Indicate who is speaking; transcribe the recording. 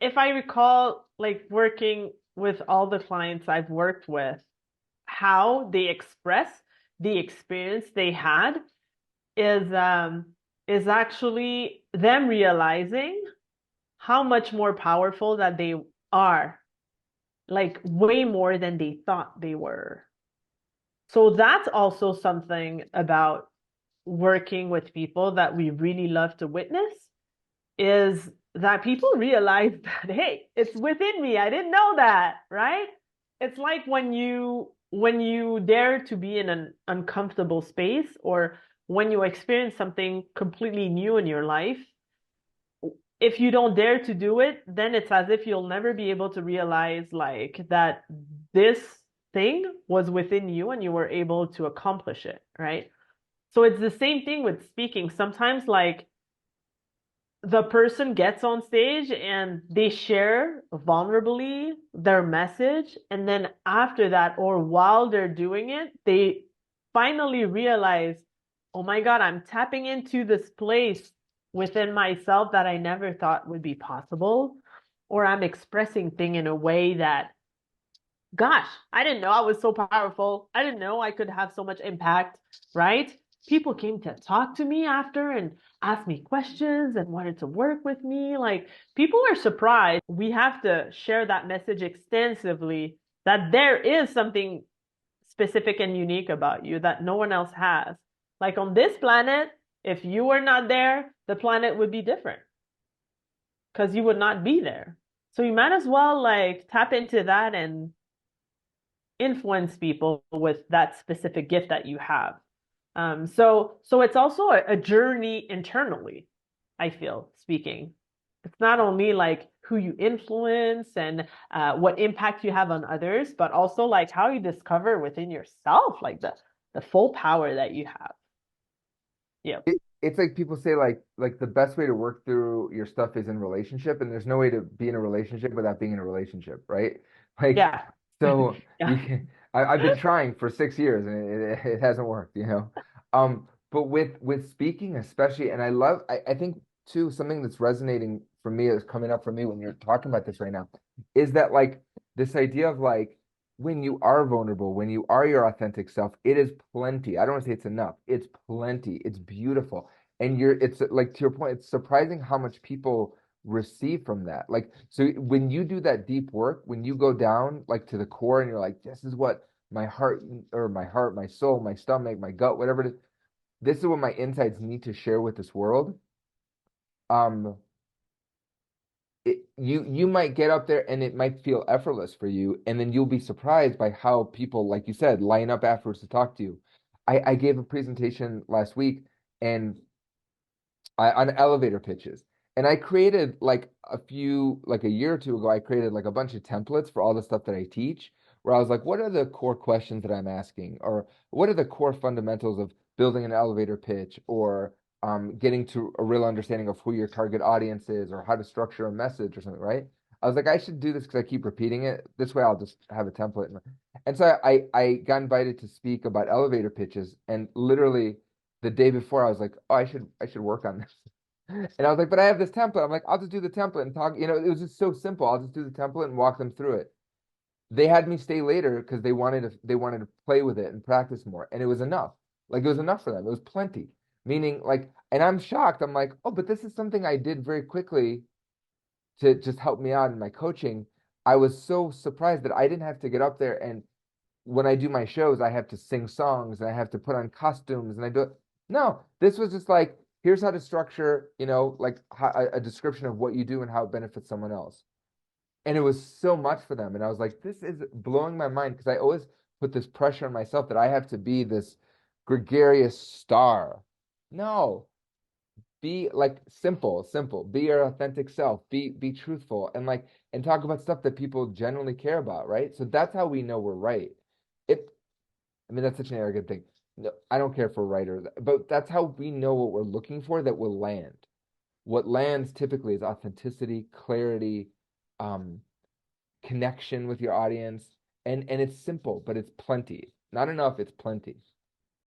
Speaker 1: if I recall, like working with all the clients I've worked with, how they express the experience they had is um is actually them realizing how much more powerful that they are, like way more than they thought they were. So that's also something about working with people that we really love to witness is that people realize that, hey, it's within me. I didn't know that, right? It's like when you dare to be in an uncomfortable space or when you experience something completely new in your life, if you don't dare to do it, then it's as if you'll never be able to realize like that this thing was within you and you were able to accomplish it, right? So it's the same thing with speaking. Sometimes like the person gets on stage and they share vulnerably their message, and then after that or while they're doing it, they finally realize, oh my God, I'm tapping into this place within myself that I never thought would be possible, or I'm expressing thing in a way that, gosh, I didn't know I was so powerful. I didn't know I could have so much impact, right? People came to talk to me after and ask me questions and wanted to work with me. Like, people are surprised. We have to share that message extensively that there is something specific and unique about you that no one else has. Like on this planet, if you were not there, the planet would be different because you would not be there. So you might as well like tap into that and influence people with that specific gift that you have. So it's also a journey internally, I feel, speaking. It's not only like who you influence and what impact you have on others, but also like how you discover within yourself, like the full power that you have. Yeah.
Speaker 2: It's like people say like the best way to work through your stuff is in relationship, and there's no way to be in a relationship without being in a relationship, right? Like
Speaker 1: Yeah.
Speaker 2: so you
Speaker 1: Yeah.
Speaker 2: can I've been trying for 6 years and it hasn't worked, you know. But with speaking especially, and I think too something that's resonating for me is coming up for me when you're talking about this right now is that like this idea of like when you are vulnerable, when you are your authentic self, it is plenty. I don't want to say it's enough. It's plenty. It's beautiful. And it's like to your point, it's surprising how much people receive from that. Like, so when you do that deep work, when you go down like to the core and you're like, this is what my soul, my stomach, my gut, whatever it is, this is what my insides need to share with this world. Um, you might get up there and it might feel effortless for you, and then you'll be surprised by how people, like you said, line up afterwards to talk to you. I gave a presentation last week and on elevator pitches, and I created like a year or two ago, I created like a bunch of templates for all the stuff that I teach, where I was like, what are the core questions that I'm asking, or what are the core fundamentals of building an elevator pitch, or getting to a real understanding of who your target audience is, or how to structure a message or something, right? I was like, I should do this because I keep repeating it. This way, I'll just have a template. And so I got invited to speak about elevator pitches, and literally the day before, I was like, oh, I should work on this. And I was like, but I have this template. I'm like, I'll just do the template and talk. It was just so simple. I'll just do the template and walk them through it. They had me stay later because they wanted to play with it and practice more, and it was enough. Like it was enough for them. It was plenty. Meaning, like, and I'm shocked. I'm like, oh, but this is something I did very quickly to just help me out in my coaching. I was so surprised that I didn't have to get up there, and when I do my shows, I have to sing songs and I have to put on costumes and I do it. No, this was just like, here's how to structure, like a description of what you do and how it benefits someone else. And it was so much for them. And I was like, this is blowing my mind because I always put this pressure on myself that I have to be this gregarious star. No, be like simple, simple. Be your authentic self. Be truthful and and talk about stuff that people genuinely care about, right? So that's how we know we're right. It I mean, that's such an arrogant thing. No, I don't care for writers, but that's how we know what we're looking for that will land. What lands typically is authenticity, clarity, um, connection with your audience, and it's simple, but it's plenty. Not enough, it's plenty.